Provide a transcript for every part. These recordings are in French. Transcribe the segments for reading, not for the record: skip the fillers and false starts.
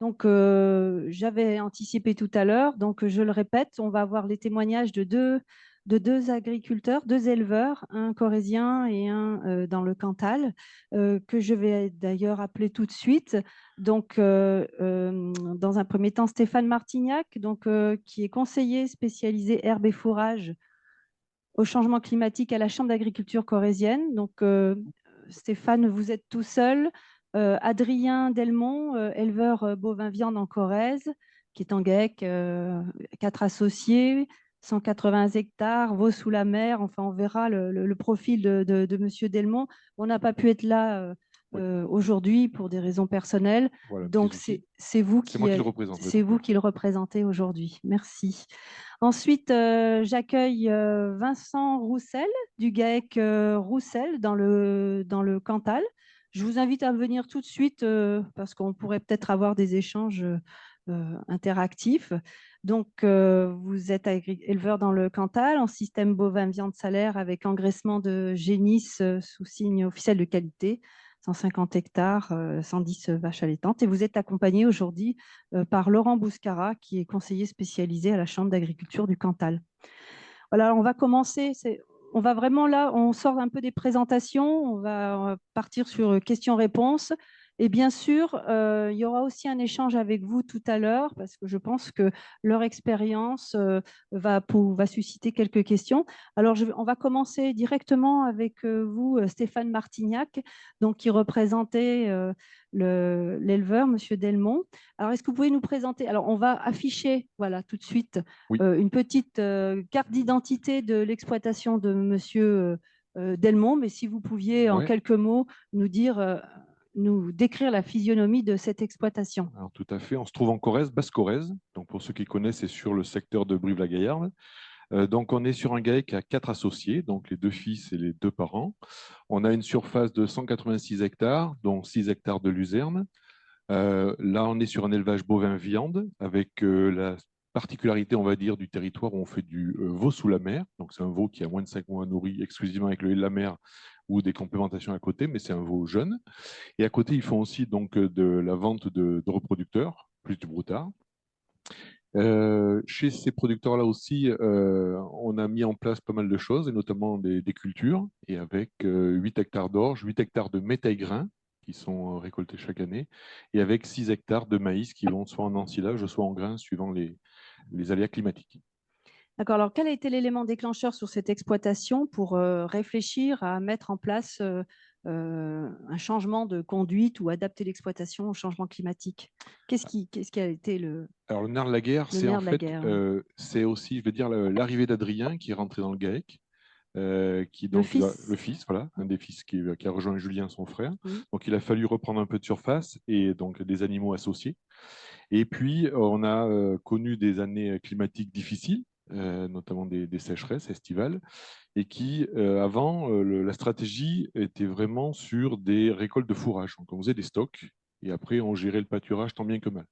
Donc, j'avais anticipé tout à l'heure, donc je le répète, on va avoir les témoignages de deux agriculteurs, deux éleveurs, un corrézien et un dans le Cantal, que je vais d'ailleurs appeler tout de suite. Donc, dans un premier temps, Stéphane Martignac, donc, qui est conseiller spécialisé herbe et fourrage au changement climatique à la Chambre d'agriculture corrézienne. Donc, Stéphane, vous êtes tout seul. Adrien Delmont, éleveur bovin viande en Corrèze, qui est en GEC, 4 associés, 180 hectares, Vaux sous la mer. Enfin, on verra le profil de Monsieur Delmont. On n'a pas pu être là Oui, aujourd'hui pour des raisons personnelles. voilà, petits Donc, soucis. C'est moi qui le représente, oui. c'est vous qui le représentez aujourd'hui. Merci. Ensuite, j'accueille Vincent Roussel du GAEC Roussel dans le Cantal. Je vous invite à venir tout de suite parce qu'on pourrait peut-être avoir des échanges interactifs. Donc, vous êtes éleveur dans le Cantal en système bovin viande salaire avec engraissement de génisse sous signe officiel de qualité, 150 hectares, 110 vaches allaitantes. Et vous êtes accompagné aujourd'hui par Laurent Bouscara, qui est conseiller spécialisé à la Chambre d'agriculture du Cantal. Voilà, on va commencer. On va vraiment là, on sort un peu des présentations, on va partir sur questions-réponses. Et bien sûr, il y aura aussi un échange avec vous tout à l'heure, parce que je pense que leur expérience va susciter quelques questions. Alors, on va commencer directement avec vous, Stéphane Martignac, donc, qui représentait l'éleveur, Monsieur Delmont. Alors, est-ce que vous pouvez nous présenter? Alors, on va afficher, voilà, tout de suite, Oui. une petite carte d'identité de l'exploitation de Monsieur Delmont, mais si vous pouviez en Ouais. quelques mots nous dire, nous décrire la physionomie de cette exploitation. Alors, tout à fait. On se trouve en Corrèze, Basse-Corrèze. Donc, pour ceux qui connaissent, c'est sur le secteur de Brive-la-Gaillarde. Donc, on est sur un GAEC à 4 associés, donc les 2 fils et les 2 parents. On a une surface de 186 hectares, dont 6 hectares de luzerne. Là, on est sur un élevage bovin viande avec la particularité, on va dire, du territoire où on fait du veau sous la mer. Donc, c'est un veau qui a moins de 5 mois nourri exclusivement avec le lait de la mer ou des complémentations à côté, mais c'est un veau jeune. Et à côté, ils font aussi donc de la vente de reproducteurs, plus du broutard. Chez ces producteurs-là aussi, on a mis en place pas mal de choses, et notamment des cultures, et avec 8 hectares d'orge, 8 hectares de métail-grains qui sont récoltés chaque année, et avec 6 hectares de maïs qui vont soit en ensilage, soit en grains, suivant les aléas climatiques. D'accord. Alors, quel a été l'élément déclencheur sur cette exploitation pour réfléchir à mettre en place un changement de conduite ou adapter l'exploitation au changement climatique? Qu'est-ce qui a été Alors, le nerf de la guerre, le c'est en nerf de la fait, guerre? c'est aussi, je veux dire, l'arrivée d'Adrien qui est rentré dans le GAEC, qui Le donc le fils? fils, voilà, un des fils qui a rejoint Julien, son frère. Mm. Donc il a fallu reprendre un peu de surface et donc des animaux associés. Et puis on a connu des années climatiques difficiles, notamment des sécheresses estivales, et qui avant la stratégie était vraiment sur des récoltes de fourrage. Donc on faisait des stocks et après on gérait le pâturage tant bien que mal.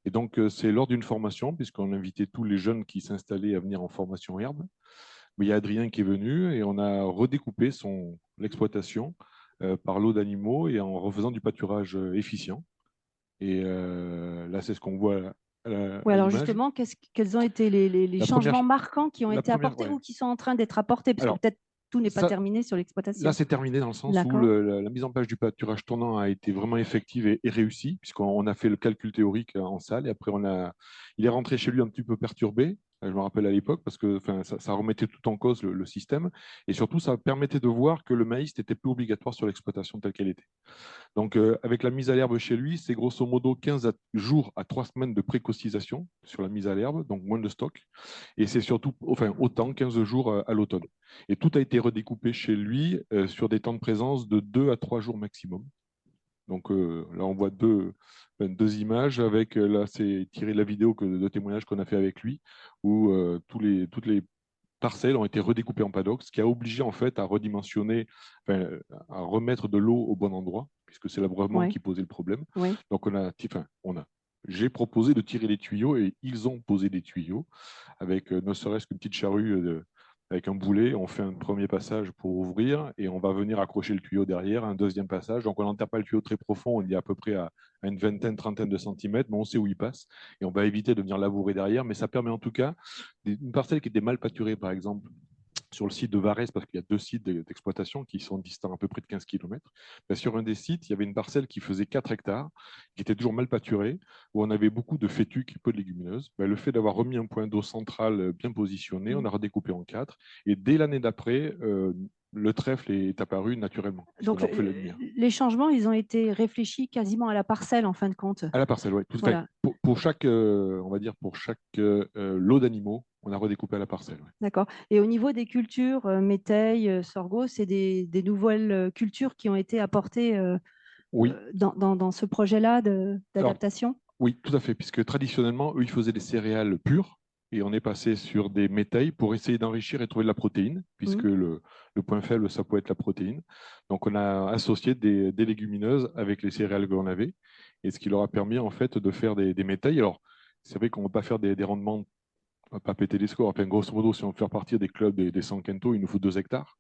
Et donc c'est lors d'une formation, puisqu'on invitait tous les jeunes qui s'installaient à venir en formation herbe, mais il y a Adrien qui est venu et on a redécoupé l'exploitation par lot d'animaux et en refaisant du pâturage efficient. Et là, c'est ce qu'on voit Oui, à alors l'image. justement, quels ont été les La première, changements marquants qui ont la été première, apportés ouais. ou qui sont en train d'être apportés? Parce que Alors, peut-être tout n'est pas ça, terminé sur là, l'exploitation. c'est terminé dans le sens où D'accord. la mise en place du pâturage tournant a été vraiment effective et réussie, puisqu'on a fait le calcul théorique en salle et après, il est rentré chez lui un petit peu perturbé. Je me rappelle à l'époque parce que enfin, ça remettait tout en cause le système et surtout ça permettait de voir que le maïs n'était plus obligatoire sur l'exploitation telle qu'elle était. Donc, avec la mise à l'herbe chez lui, c'est grosso modo 15 jours à 3 semaines de précocisation sur la mise à l'herbe, donc moins de stock. Et c'est surtout, enfin, autant, 15 jours à l'automne. Et tout a été redécoupé chez lui sur des temps de présence de 2 à 3 jours maximum. Donc là, on voit deux images avec, là, c'est tiré de la vidéo de témoignage qu'on a fait avec lui, où toutes les parcelles ont été redécoupées en paddocks, ce qui a obligé en fait à redimensionner, enfin, à remettre de l'eau au bon endroit, puisque c'est l'abreuvement Oui, qui posait le problème. oui. Donc j'ai proposé de tirer les tuyaux et ils ont posé des tuyaux avec ne serait-ce qu'une petite charrue avec un boulet, on fait un premier passage pour ouvrir et on va venir accrocher le tuyau derrière, un deuxième passage. Donc on n'enterre pas le tuyau très profond, on est à peu près à une vingtaine, trentaine de centimètres, mais on sait où il passe et on va éviter de venir labourer derrière. Mais ça permet en tout cas, une parcelle qui était mal pâturée par exemple, sur le site de Varese, parce qu'il y a 2 sites d'exploitation qui sont distants à peu près de 15 km, ben sur un des sites, il y avait une parcelle qui faisait 4 hectares, qui était toujours mal pâturée, où on avait beaucoup de fétuques et peu de légumineuses. Ben, le fait d'avoir remis un point d'eau central bien positionné, on a redécoupé en 4, et dès l'année d'après, le trèfle est apparu naturellement, Donc, puisqu'on a refait la lumière. les changements, ils ont été réfléchis quasiment à la parcelle, en fin de compte. À la parcelle, oui. Voilà. Pour chaque, on va dire, pour chaque lot d'animaux, on a redécoupé à la parcelle. Ouais. D'accord. Et au niveau des cultures, métailles, sorgho, c'est des nouvelles cultures qui ont été apportées Oui. dans ce projet-là Alors, d'adaptation? oui, tout à fait, puisque traditionnellement, eux, ils faisaient des céréales pures et on est passé sur des métailles pour essayer d'enrichir et trouver de la protéine, puisque le point faible, ça peut être la protéine. Donc, on a associé des légumineuses avec les céréales que l'on avait, et ce qui leur a permis en fait de faire des métailles. Alors, c'est vrai qu'on ne va pas faire des rendements, on va pas péter les scores. Enfin, grosso modo, si on veut faire partir des clubs des 100 quintaux, il nous faut 2 hectares.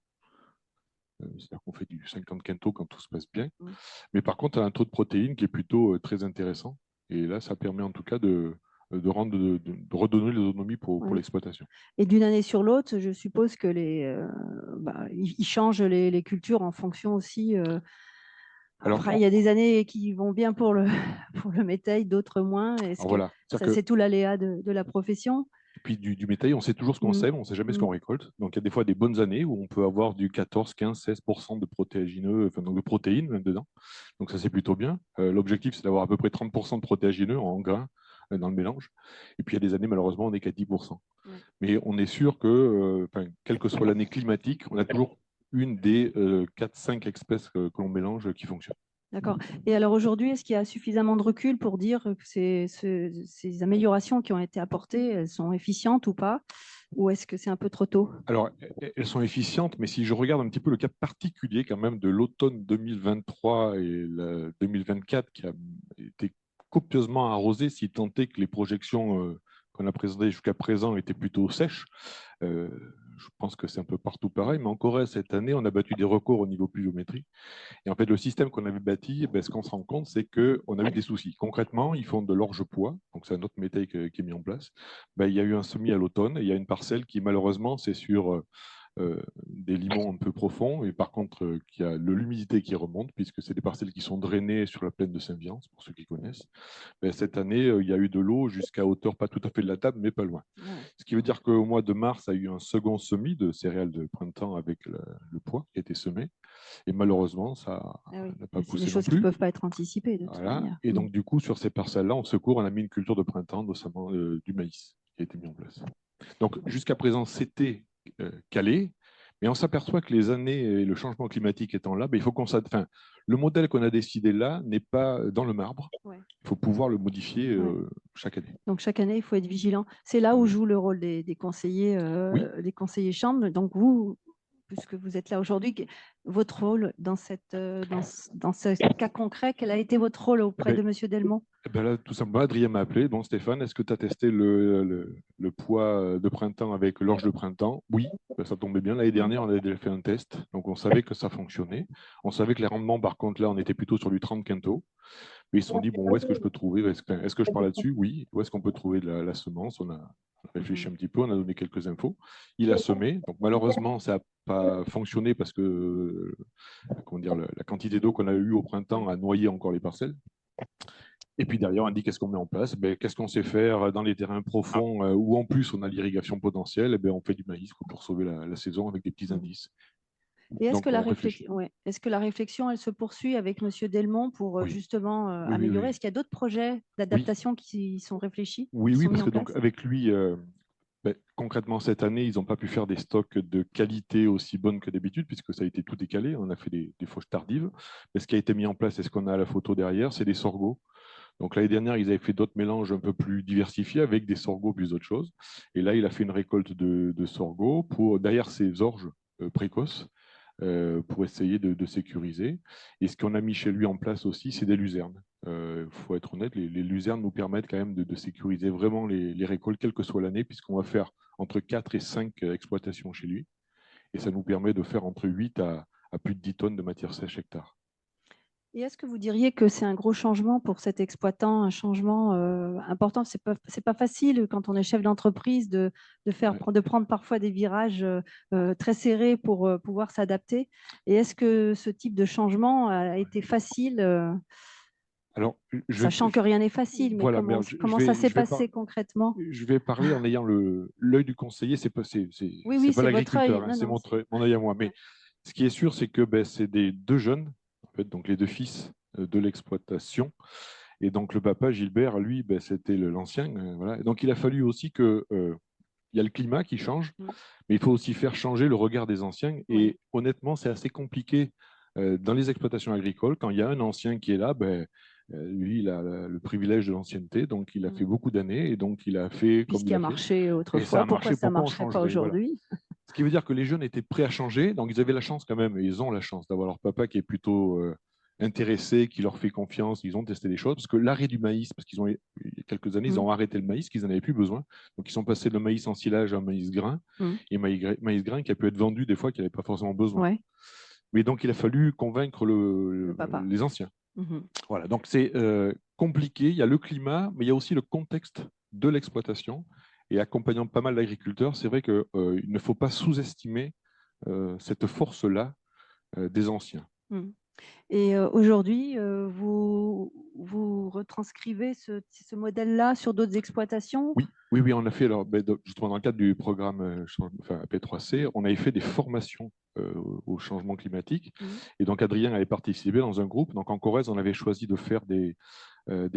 C'est-à-dire qu'on fait du 50 quintaux quand tout se passe bien. Mais par contre, on a un taux de protéines qui est plutôt très intéressant. Et là, ça permet en tout cas de redonner l'autonomie pour l'exploitation. Et d'une année sur l'autre, je suppose que ils changent les cultures en fonction aussi. Alors, Après, il y a des années qui vont bien pour le, pour le métail, d'autres moins. Est-ce que voilà. c'est tout l'aléa de la profession? Et puis du métail, on sait toujours ce qu'on sème, on ne sait jamais ce qu'on récolte. Donc il y a des fois des bonnes années où on peut avoir du 14, 15, 16% de protéagineux, enfin donc de protéines même dedans. Donc ça c'est plutôt bien. L'objectif c'est d'avoir à peu près 30% de protéagineux en grains dans le mélange. Et puis il y a des années malheureusement on n'est qu'à 10%. Mais on est sûr que, quelle que soit l'année climatique, on a toujours une des 4-5 espèces que l'on mélange qui fonctionne. D'accord. Et alors aujourd'hui, est-ce qu'il y a suffisamment de recul pour dire que ces améliorations qui ont été apportées, elles sont efficientes ou pas? Ou est-ce que c'est un peu trop tôt? Alors, elles sont efficientes, mais si je regarde un petit peu le cas particulier quand même de l'automne 2023 et le 2024 qui a été copieusement arrosé, si tant est que les projections qu'on a présentées jusqu'à présent étaient plutôt sèches, je pense que c'est un peu partout pareil, mais en Corée, cette année, on a battu des records au niveau pluviométrie. Et en fait, le système qu'on avait bâti, ce qu'on se rend compte, c'est qu'on a eu des soucis. Concrètement, ils font de l'orge-pois, donc c'est un autre métail qui est mis en place. Il y a eu un semis à l'automne, et il y a une parcelle qui, malheureusement, c'est sur des limons un peu profonds, et par contre, qui a l'humidité qui remonte, puisque c'est des parcelles qui sont drainées sur la plaine de Saint-Viance, pour ceux qui connaissent. Cette année, il y a eu de l'eau jusqu'à hauteur, pas tout à fait de la table, mais pas loin. Ce qui veut dire qu'au mois de mars, il y a eu un second semis de céréales de printemps avec le pois qui a été semé. Et malheureusement, ça n'a pas poussé des non choses qui plus. ne peuvent pas être anticipées de toute Voilà. manière. Et donc, du coup, sur ces parcelles-là, on secourt, on a mis une culture de printemps, notamment du maïs qui a été mis en place. Donc, jusqu'à présent, c'était calé, mais on s'aperçoit que les années et le changement climatique étant là, il faut qu'on enfin, le modèle qu'on a décidé là n'est pas dans le marbre. Il faut pouvoir le modifier chaque année. Donc chaque année, il faut être vigilant. C'est là où joue le rôle des conseillers, Oui. des conseillers chambres. Donc vous, puisque vous êtes là aujourd'hui, votre rôle dans ce cas concret, quel a été votre rôle auprès de Monsieur Delmont? Là, tout simplement, Adrien m'a appelé. Bon, Stéphane, est-ce que tu as testé le poids de printemps avec l'orge de printemps? Oui, ça tombait bien. L'année dernière, on avait déjà fait un test. Donc, on savait que ça fonctionnait. On savait que les rendements, par contre, là, on était plutôt sur du 30 quintaux. Mais ils se sont dit, bon, où est-ce que je peux trouver? Est-ce que je parle là-dessus? Oui. Où est-ce qu'on peut trouver la semence? On a réfléchi un petit peu, on a donné quelques infos. Il a semé. Donc, malheureusement, ça n'a pas fonctionné parce que comment dire, la quantité d'eau qu'on a eue au printemps a noyé encore les parcelles. Et puis derrière, on dit qu'est-ce qu'on met en place? Qu'est-ce qu'on sait faire dans les terrains profonds où en plus on a l'irrigation potentielle? On fait du maïs pour sauver la saison avec des petits indices. Et est-ce Donc, que la réflexion, elle se poursuit avec Monsieur Delmont pour justement améliorer? Est-ce qu'il y a d'autres projets d'adaptation qui sont réfléchis? Oui, parce que donc, avec lui, concrètement, cette année, ils n'ont pas pu faire des stocks de qualité aussi bonne que d'habitude, puisque ça a été tout décalé. On a fait des fauches tardives. Mais ce qui a été mis en place, et ce qu'on a à la photo derrière, c'est des sorgho. Donc l'année dernière, ils avaient fait d'autres mélanges un peu plus diversifiés avec des sorgho plus d'autres choses. Et là, il a fait une récolte de sorgho derrière ses orges précoces pour essayer de sécuriser. Et ce qu'on a mis chez lui en place aussi, c'est des luzernes. Il faut être honnête, les luzernes nous permettent quand même de sécuriser vraiment les récoltes, quelle que soit l'année, puisqu'on va faire entre 4 et 5 exploitations chez lui. Et ça nous permet de faire entre 8 à plus de 10 tonnes de matière sèche hectare. Et est-ce que vous diriez que c'est un gros changement pour cet exploitant, un changement important? C'est pas facile quand on est chef d'entreprise de prendre parfois des virages très serrés pour pouvoir s'adapter. Et est-ce que ce type de changement a été facile Alors, sachant que rien n'est facile, mais voilà, comment ça s'est passé concrètement? je vais parler en ayant l'œil du conseiller, c'est pas, Oui, oui, pas c'est votre œil. l'agriculteur, hein, Non, c'est non, mon œil à moi. Mais ouais. ce qui est sûr, c'est que ben, c'est des deux jeunes, en fait, donc les deux fils de l'exploitation. Et donc le papa, Gilbert, lui, ben, c'était l'ancien. Voilà. Et donc il a fallu aussi que il y a le climat qui change, Mm. mais il faut aussi faire changer le regard des anciens. Oui. Et honnêtement, c'est assez compliqué dans les exploitations agricoles. Quand il y a un ancien qui est là, ben, lui, il a le privilège de l'ancienneté, donc il a fait Mm. beaucoup d'années et donc il a fait Puis ce comme qui il a a fait. marché Et ça autrefois, a pourquoi marché, ça ne pourquoi on marcherait pas changerait? Voilà. aujourd'hui? Ce qui veut dire que les jeunes étaient prêts à changer, donc ils avaient la chance quand même, et ils ont la chance d'avoir leur papa qui est plutôt intéressé, qui leur fait confiance, ils ont testé des choses, parce que l'arrêt du maïs, parce qu'il y a quelques années, ils Mm. ont arrêté le maïs, qu'ils n'en avaient plus besoin, donc ils sont passés de maïs en silage à maïs grain, Mm. et maïs grain qui a pu être vendu des fois qu'il n'avait pas forcément besoin. Ouais, Mais donc il a fallu convaincre le papa. les anciens. Mhm. Voilà, donc c'est compliqué, il y a le climat, mais il y a aussi le contexte de l'exploitation, et accompagnant pas mal d'agriculteurs, c'est vrai qu'il ne faut pas sous-estimer cette force-là des anciens. Mm. Et aujourd'hui, vous retranscrivez ce modèle-là sur d'autres exploitations? Oui, oui, oui, on a fait, alors, ben, justement dans le cadre du programme P3C, on avait fait des formations au changement climatique. Mm. Et donc Adrien avait participé dans un groupe. Donc en Corrèze, on avait choisi de faire des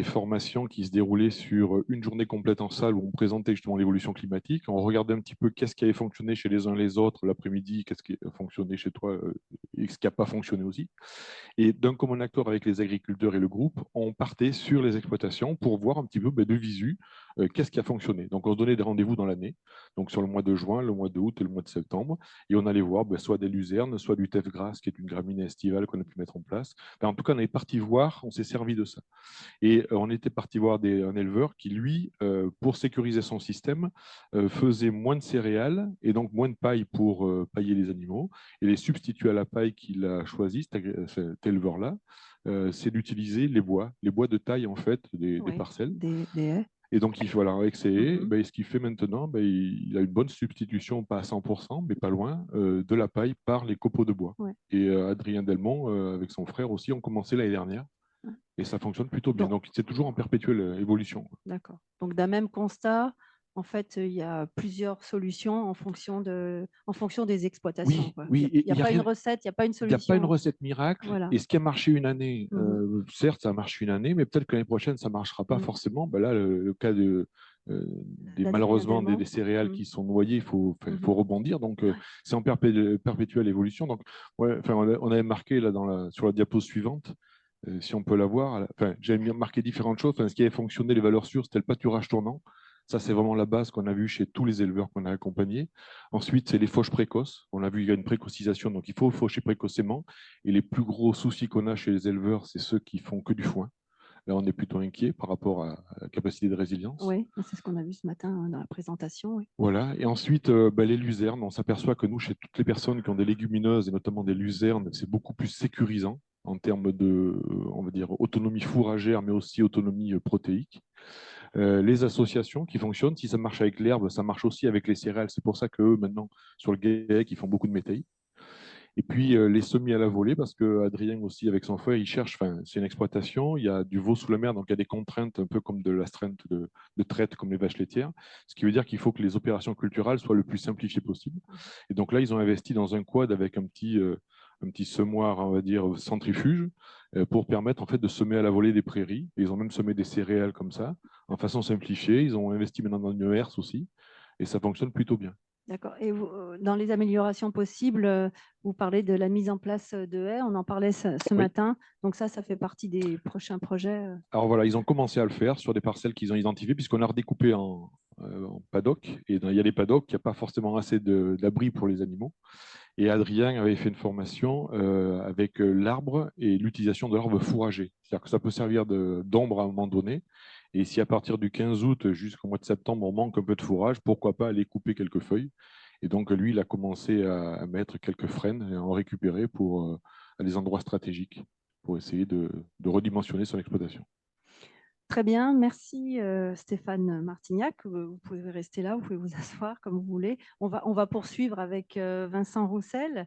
formations qui se déroulaient sur une journée complète en salle où on présentait justement l'évolution climatique. On regardait un petit peu qu'est-ce qui avait fonctionné chez les uns les autres l'après-midi, qu'est-ce qui a fonctionné chez toi et ce qui n'a pas fonctionné aussi. Et d'un commun accord avec les agriculteurs et le groupe, on partait sur les exploitations pour voir un petit peu de visu qu'est-ce qui a fonctionné. Donc on se donnait des rendez-vous dans l'année, donc sur le mois de juin, le mois d'août et le mois de septembre, et on allait voir soit des luzernes, soit du teff grasse, qui est une graminée estivale qu'on a pu mettre en place. En tout cas, on est parti voir, on s'est servi de ça. Et on était parti voir un éleveur qui, lui, pour sécuriser son système, faisait moins de céréales et donc moins de paille pour pailler les animaux. Et les substituts à la paille qu'il a choisi, cet éleveur-là, c'est d'utiliser les bois de taille en fait des Oui, parcelles. des haies. Et donc, voilà, avec ces haies, Mhm. ben, ce qu'il fait maintenant, ben, il a une bonne substitution, pas à 100%, mais pas loin, de la paille par les copeaux de bois. Ouais. Et Adrien Delmont, avec son frère aussi, ont commencé l'année dernière. Ouais. Et ça fonctionne plutôt bien. Donc, Donc, c'est toujours en perpétuelle évolution. d'accord. Donc, d'un même constat, en fait, il y a plusieurs solutions en fonction des exploitations, Oui, quoi. oui, Il n'y a il y a pas une rien, recette, il n'y a pas une il n'y a pas une solution. recette miracle. Voilà. Et ce qui a marché une année, Mhm. certes, ça marche une année, mais peut-être que l'année prochaine, ça ne marchera pas Mhm. forcément. Ben là, le cas D'Adrien malheureusement Delmont. des céréales Mhm. qui sont noyées, il faut Mhm. rebondir. Donc, c'est en perpétuelle évolution. Donc, ouais, on avait marqué là, sur la diapo suivante, si on peut la voir, j'ai marqué différentes choses. Ce qui avait fonctionné, les valeurs sûres, c'était le pâturage tournant. Ça, c'est vraiment la base qu'on a vue chez tous les éleveurs qu'on a accompagnés. Ensuite, c'est les fauches précoces. On a vu qu'il y a une précocisation, donc il faut faucher précocement. Et les plus gros soucis qu'on a chez les éleveurs, c'est ceux qui font que du foin. Là, on est plutôt inquiet par rapport à la capacité de résilience. Oui, c'est ce qu'on a vu ce matin dans la présentation. Oui. Voilà. Et ensuite, les luzernes. On s'aperçoit que nous, chez toutes les personnes qui ont des légumineuses, et notamment des luzernes, c'est beaucoup plus sécurisant en termes de, on va dire, autonomie fourragère, mais aussi autonomie protéique. Les associations qui fonctionnent, si ça marche avec l'herbe, ça marche aussi avec les céréales. C'est pour ça qu'eux, maintenant, sur le GAEC, ils font beaucoup de métailles. Et puis les semis à la volée, parce que Adrien aussi, avec son frère, il cherche, c'est une exploitation, il y a du veau sous la mer, donc il y a des contraintes un peu comme de l'astreinte de traite, comme les vaches laitières, ce qui veut dire qu'il faut que les opérations culturales soient le plus simplifiées possible. Et donc là, ils ont investi dans un quad avec un petit semoir, on va dire, centrifuge, pour permettre en fait de semer à la volée des prairies. Et ils ont même semé des céréales comme ça, en façon simplifiée. Ils ont investi maintenant dans une herse aussi, et ça fonctionne plutôt bien. D'accord. Et dans les améliorations possibles, vous parlez de la mise en place de haies. On en parlait ce Oui. matin. Donc ça fait partie des prochains projets. Alors voilà, ils ont commencé à le faire sur des parcelles qu'ils ont identifiées, puisqu'on a redécoupé en paddock. Et il y a des paddocks, il n'y a pas forcément assez d'abri pour les animaux. Et Adrien avait fait une formation avec l'arbre et l'utilisation de l'arbre fourragé. C'est-à-dire que ça peut servir d'ombre à un moment donné. Et si à partir du 15 août jusqu'au mois de septembre, on manque un peu de fourrage, pourquoi pas aller couper quelques feuilles. Et donc, lui, il a commencé à mettre quelques frênes et à en récupérer pour, à des endroits stratégiques pour essayer de redimensionner son exploitation. Très bien, merci Stéphane Martignac. Vous pouvez rester là, vous pouvez vous asseoir comme vous voulez. On va poursuivre avec Vincent Roussel.